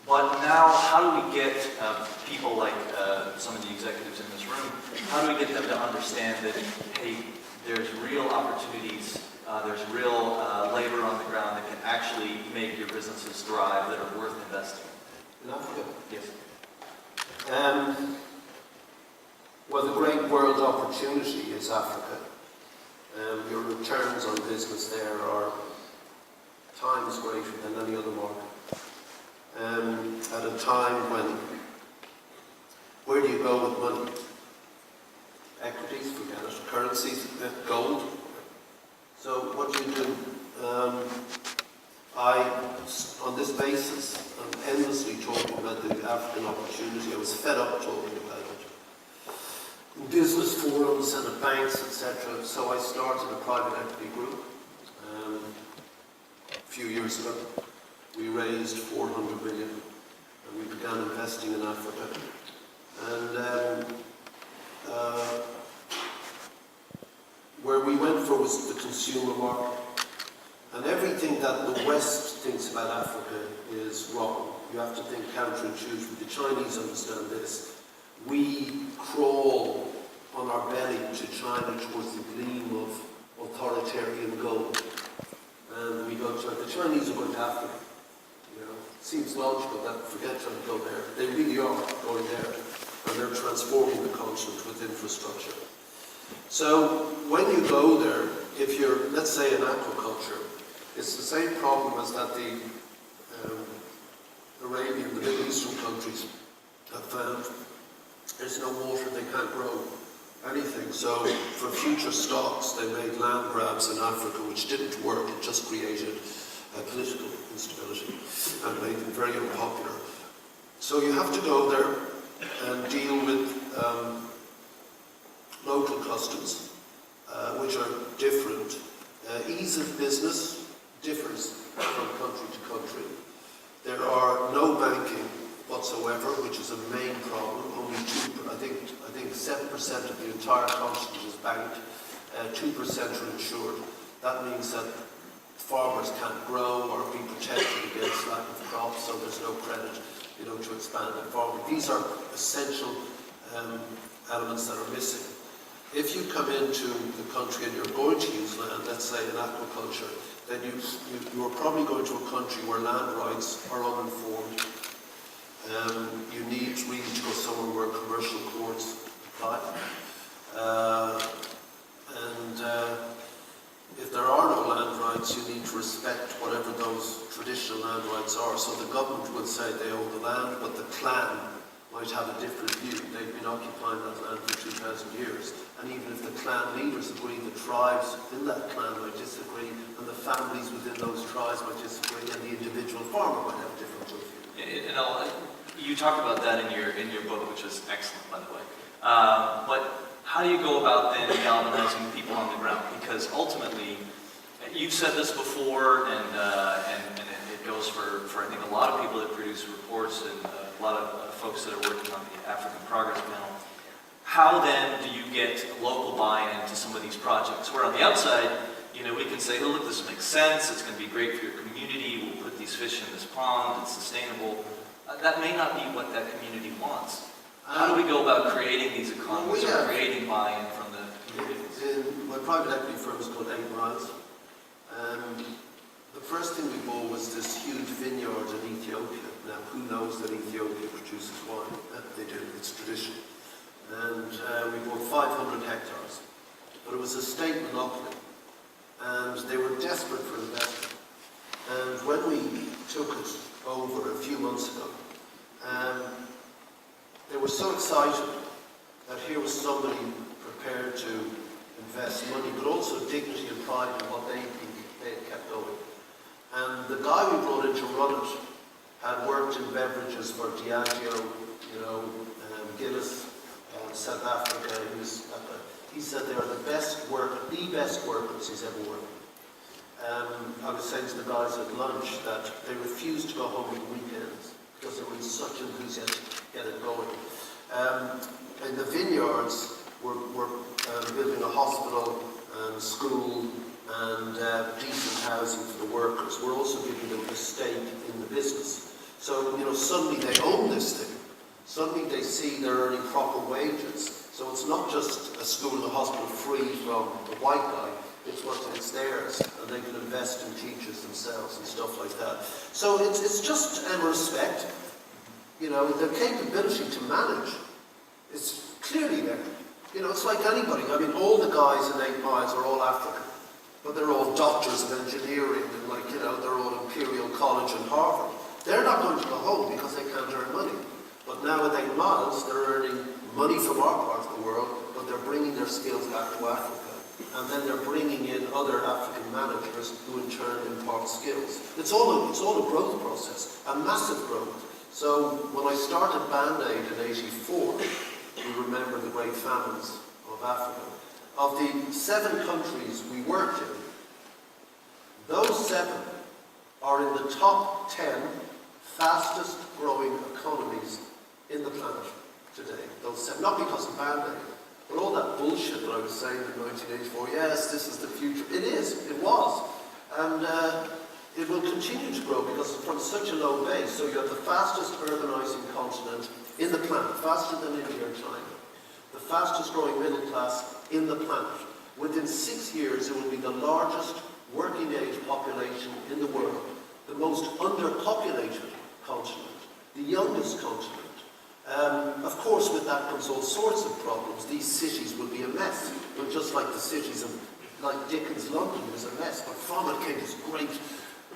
But now, how do we get people like some of the executives in this room, how do we get them to understand that, hey, there's real opportunities, there's real labor on the ground that can actually make your businesses thrive, that are worth investing in? In Africa? Yes. Well, the great world opportunity is Africa. Your returns on business there are times greater than any other market. At a time when, where do you go with money? Equities, forget it. Currencies, gold. So what do you do? On this basis, I'm endlessly talking about the African opportunity. I was fed up talking about it. In business forums and at banks, etc. So I started a private equity group a few years ago. We raised 400 million and we began investing in Africa. And where we went for was the consumer market. And everything that the West thinks about Africa is wrong. You have to think counterintuitively. The Chinese understand this. We crawl on our belly to China towards the gleam of authoritarian gold. And we go to, the Chinese are going to Africa. You know, it seems logical that forget trying to go there. They really are going there. And they're transforming the continent with infrastructure. So when you go there, if you're, let's say, in aquaculture, it's the same problem as that the Arabian, the Middle Eastern countries have found. There's no water, they can't grow anything. So for future stocks, they made land grabs in Africa, which didn't work. It just created political instability and made them very unpopular. So you have to go there and deal with local customs, which are different. Ease of business differs from country to country. There are no banking whatsoever, which is a main problem. Only I think 7% of the entire continent is banked, 2% are insured. That means that farmers can't grow or be protected against lack of crops, so there's no credit, to expand their farming. These are essential elements that are missing. If you come into the country and you're going to use land, let's say in aquaculture, then you are probably going to a country where land rights are uninformed. You need really to go somewhere where commercial courts apply. If there are no land rights, you need to respect whatever those traditional land rights are. So the government would say they own the land, but the clan might have a different view. They've been occupying that land for 2,000 years. And even if the clan leaders agree, the tribes within that clan might disagree, and the families within those tribes might disagree, and the individual farmer might have a different view. You talked about that in your book, which is excellent, by the way. But how do you go about then galvanizing people on the ground? Because ultimately, you've said this before, and it goes for I think a lot of people that produce reports and a lot of folks that are working on the African Progress Panel. How then do you get local buy-in to some of these projects? Where on the outside, we can say, oh, look, this makes sense, it's going to be great for your community, we'll put these fish in this pond, it's sustainable. That may not be what that community wants. How do we go about creating these economies or creating buy-in from the communities? My private equity firm is called 8 Miles. The first thing we bought was this huge vineyard in Ethiopia. Now, who knows that Ethiopia produces wine? They do, it's tradition. And we bought 500 hectares. But it was a state monopoly. And they were desperate for investment. And when we took it over a few months ago, they were so excited that here was somebody prepared to invest money, but also dignity and pride in what they had kept going. And the guy we brought in to run it had worked in beverages for Diageo, Guinness, South Africa. He said they are the best workers he's ever worked with. I was saying to the guys at lunch that they refused to go home on the weekends because they were in such enthusiasm to get it going. In the vineyards, we're building a hospital and a school and decent housing for the workers. We're also giving them a stake in the business. So, suddenly they own this thing. Suddenly they see they're earning proper wages. So it's not just a school and a hospital free from the white guy, it's theirs, and they can invest in teachers themselves and stuff like that. So it's just respect, the capability to manage is clearly there. It's like anybody. I mean, all the guys in 8 Miles are all African, but they're all doctors of engineering and they're all Imperial College and Harvard. They're not going to go home because they can't earn money. But now at 8 Miles, they're earning money from our part of the world, but they're bringing their skills back to Africa. And then they're bringing in other African managers who in turn impart skills. It's all a growth process, a massive growth. So when I started Band-Aid in '84, we remember the great famines of Africa. Of the 7 countries we worked in, those 7 are in the top 10 fastest growing economies in the planet today. Those 7, not because of Band-Aid, but all that bullshit that I was saying in 1984, yes, this is the future. It is, it was. And it will continue to grow because it's from such a low base. So you have the fastest urbanizing continent in the planet, faster than India and China. The fastest growing middle class in the planet. Within 6 years, it will be the largest working age population in the world, the most underpopulated continent, the youngest continent. Of course, with that comes all sorts of problems. These cities will be a mess, but just like the cities of, like Dickens' London was a mess, but from it came this great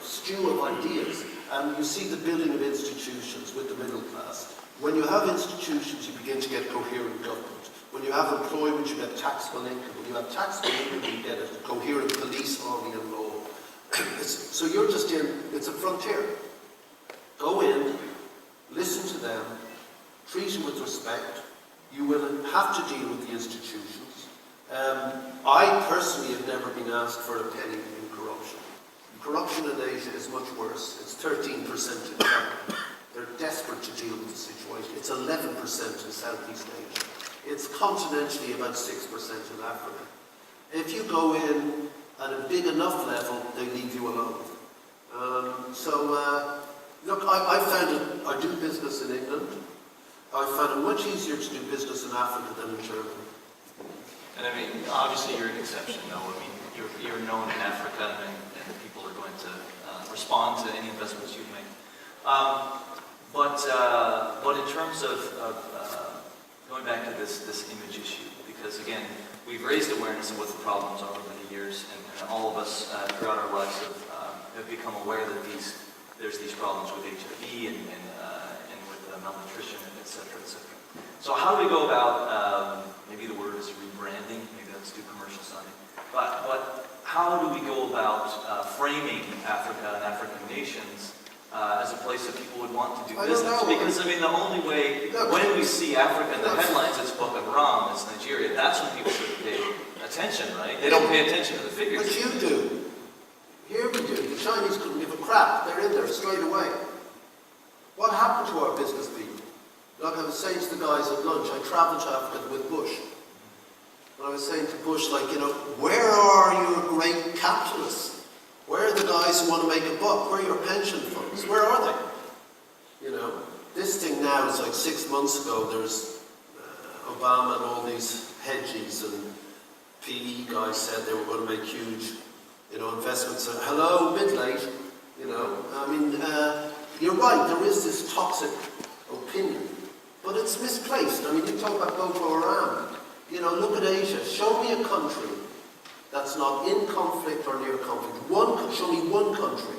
stew of ideas. And you see the building of institutions with the middle class. When you have institutions, you begin to get coherent government. When you have employment, you get taxable income. When you have taxable income, you get a coherent police, army, and law. So you're just it's a frontier. Go in, listen to them, treat them with respect. You will have to deal with the institutions. I personally have never been asked for a penny in corruption. Corruption in Asia is much worse. It's 13% in China. They're desperate to deal with the situation. It's 11% in Southeast Asia. It's continentally about 6% in Africa. If you go in at a big enough level, they leave you alone. Look, I found it, I do business in England. I found it much easier to do business in Africa than in Germany. And I mean, obviously you're an exception, though. I mean, you're known in Africa, and people are going to respond to any investments you make. But in terms of going back to this image issue, because again, we've raised awareness of what the problems are over the years, and all of us throughout our lives have become aware that there's these problems with HIV and with malnutrition, et cetera, et cetera. So how do we go about, maybe the word is rebranding, maybe that's too commercial sounding, but how do we go about framing Africa and African nations as a place that people would want to do business? Because I mean, the only way, when we see Africa in the headlines, it's Boko Haram, it's Nigeria, that's when people should pay attention, right? They don't pay attention to the figures. But you do. Here we do. The Chinese couldn't give a crap. They're in there straight away. What happened to our business people? Like I was saying to the guys at lunch, I travelled to Africa with Bush. And I was saying to Bush, where are your great capitalists? Where are the guys who want to make a buck? Where are your pension funds? Where are they? This thing now is like 6 months ago, there's Obama and all these hedgies and PE guys said they were going to make huge, investments. Hello, a bit late, you're right, there is this toxic opinion, but it's misplaced. I mean, you talk about Boko Haram, look at Asia. Show me a country that's not in conflict or near conflict. Show me one country.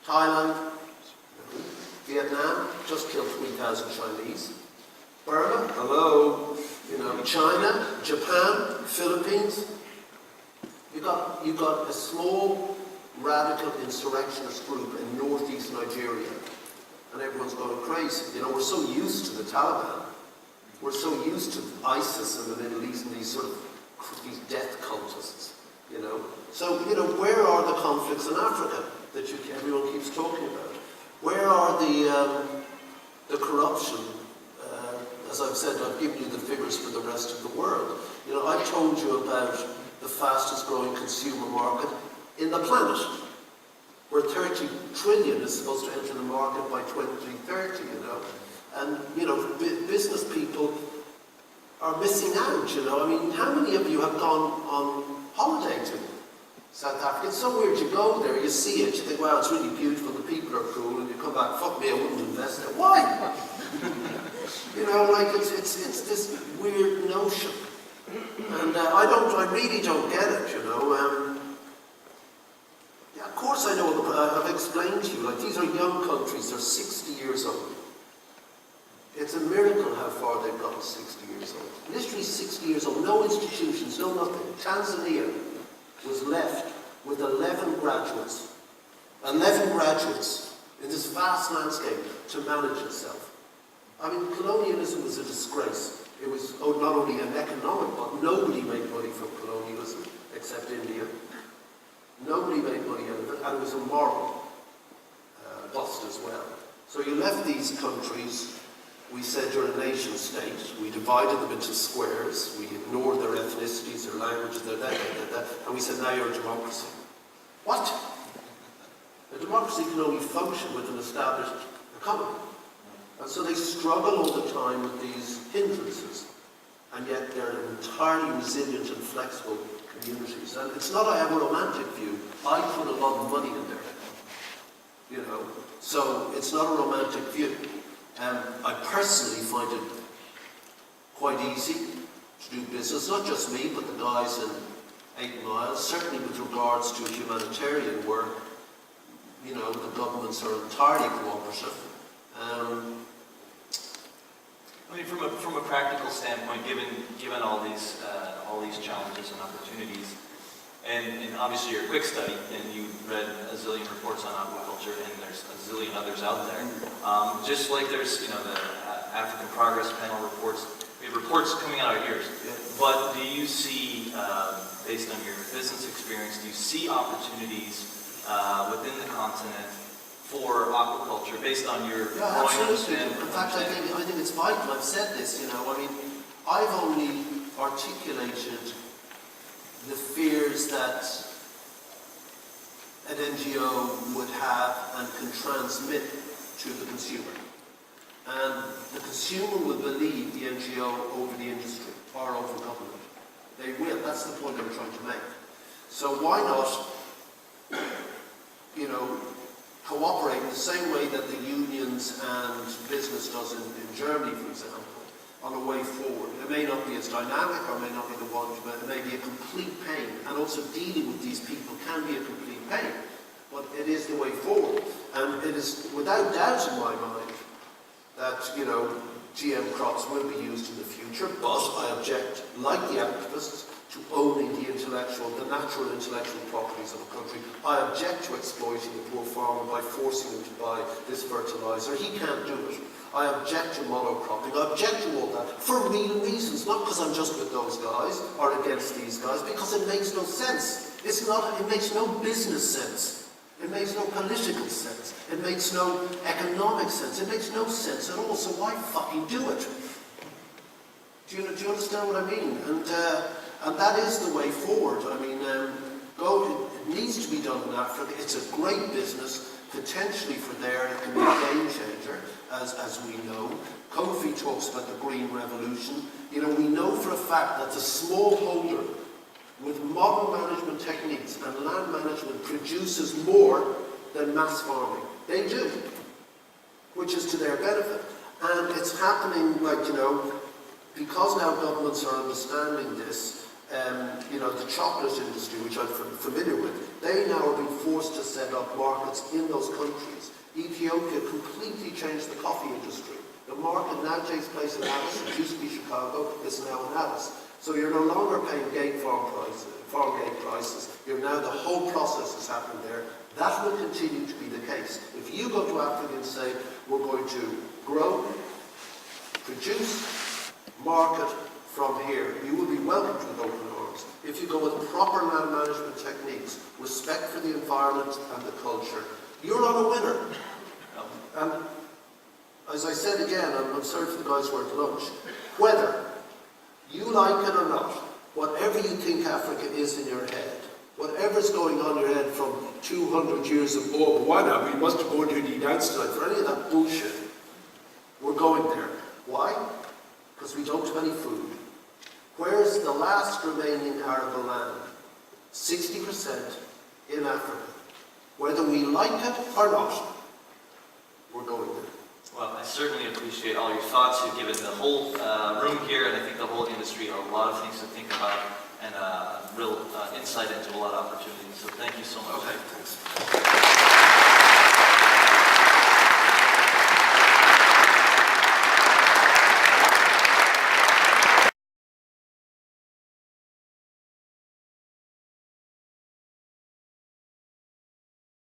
Thailand, Vietnam, just killed 3,000 Chinese. Burma, hello. China, Japan, Philippines. You got a small radical insurrectionist group in northeast Nigeria, and everyone's going crazy. We're so used to the Taliban. We're so used to ISIS in the Middle East and these death cultists. So where are the conflicts in Africa that everyone keeps talking about? Where are the corruption? As I've said, I've given you the figures for the rest of the world. I told you about the fastest growing consumer market in the planet. where 30 trillion is supposed to enter the market by 2030, you know. And, you know, business people are missing out, you know. I mean, how many of you have gone on holiday to South Africa? It's so weird. You go there, you see it, you think, wow, it's really beautiful, the people are cool, and you come back, fuck me, I wouldn't invest there. Why? You know, like, it's this weird notion. And I really don't get it, you know. Yeah, of course I know, I've explained to you, like, these are young countries, they're 60 years old. It's a miracle how far they've gotten 60 years old. Literally 60 years old, no institutions, no nothing. Tanzania was left with 11 graduates. 11 graduates in this vast landscape to manage itself. I mean, colonialism was a disgrace. It was not only an economic, but nobody made money from colonialism, except India. Nobody made money out of it, and it was a moral bust as well. So you left these countries. We said you're a nation state. We divided them into squares. We ignored their ethnicities, their languages, their that. And we said, now you're a democracy. What? A democracy can only function with an established economy. And so they struggle all the time with these hindrances. And yet they're entirely resilient and flexible communities. And it's not I have a romantic view. I put a lot of money in there. You know? So it's not a romantic view. I personally find it quite easy to do business, not just me, but the guys in 8 Mile, certainly with regards to humanitarian work. You know, the governments are entirely cooperative. I mean, from a practical standpoint, given all these challenges and opportunities, and obviously you're a quick study, and you read a zillion reports on aquaculture, and there's a zillion others out there. Just like there's, you know, the African Progress Panel reports, we have reports coming out of our ears. But do you see, based on your business experience, do you see opportunities within the continent for aquaculture, based on your growing understanding? In fact, I think it's vital. I've said this, you know. I mean, I've only articulated the fears that an NGO would have and can transmit to the consumer. And the consumer will believe the NGO over the industry or over government. They will. That's the point I'm trying to make. So why not, you know, cooperate in the same way that the unions and business does in Germany, for example, on a way forward. It may not be as dynamic or may not be the one, but it may be a complete pain. And also dealing with these people can be a complete pain. But it is the way forward. And it is without doubt in my mind that, you know, GM crops will be used in the future, but I object, like the activists, to owning the natural intellectual properties of a country. I object to exploiting the poor farmer by forcing him to buy this fertilizer. He can't do it. I object to monocropping. I object to all that for real reasons, not because I'm just with those guys or against these guys, because it makes no sense. It makes no business sense. It makes no political sense. It makes no economic sense. It makes no sense at all. So why fucking do it? Do you understand what I mean? And that is the way forward. I mean, it needs to be done in Africa. It's a great business. Potentially for there, it can be a game changer, as we know. Kofi talks about the green revolution. You know, we know for a fact that the smallholder with modern management techniques and land management produces more than mass farming. They do, which is to their benefit. And it's happening, like, you know, because now governments are understanding this. You know, the chocolate industry, which I'm familiar with, they now are being forced to set up markets in those countries. Ethiopia completely changed the coffee industry. The market now takes place in Addis. It used to be Chicago. It's now in Addis. So you're no longer paying farm gate prices. The whole process is happening there. That will continue to be the case. If you go to Africa and say, we're going to grow, produce, market from here, you will be welcomed with open arms. If you go with proper land management techniques, respect for the environment and the culture, you're on a winner. And as I said again, I'm sorry for the guys who are at lunch, whether you like it or not, whatever you think Africa is in your head, Whatever's going on in your head from 200 years of, oh, why not? We must have gone to the United States for any of that bullshit. We're going there. Why? Because we don't have any food. Where's the last remaining arable land? 60% in Africa. Whether we like it or not, we're going there. Well, I certainly appreciate all your thoughts. You've given the whole room here, and I think the whole industry, a lot of things to think about, and real insight into a lot of opportunities. So thank you so much. Okay, thanks.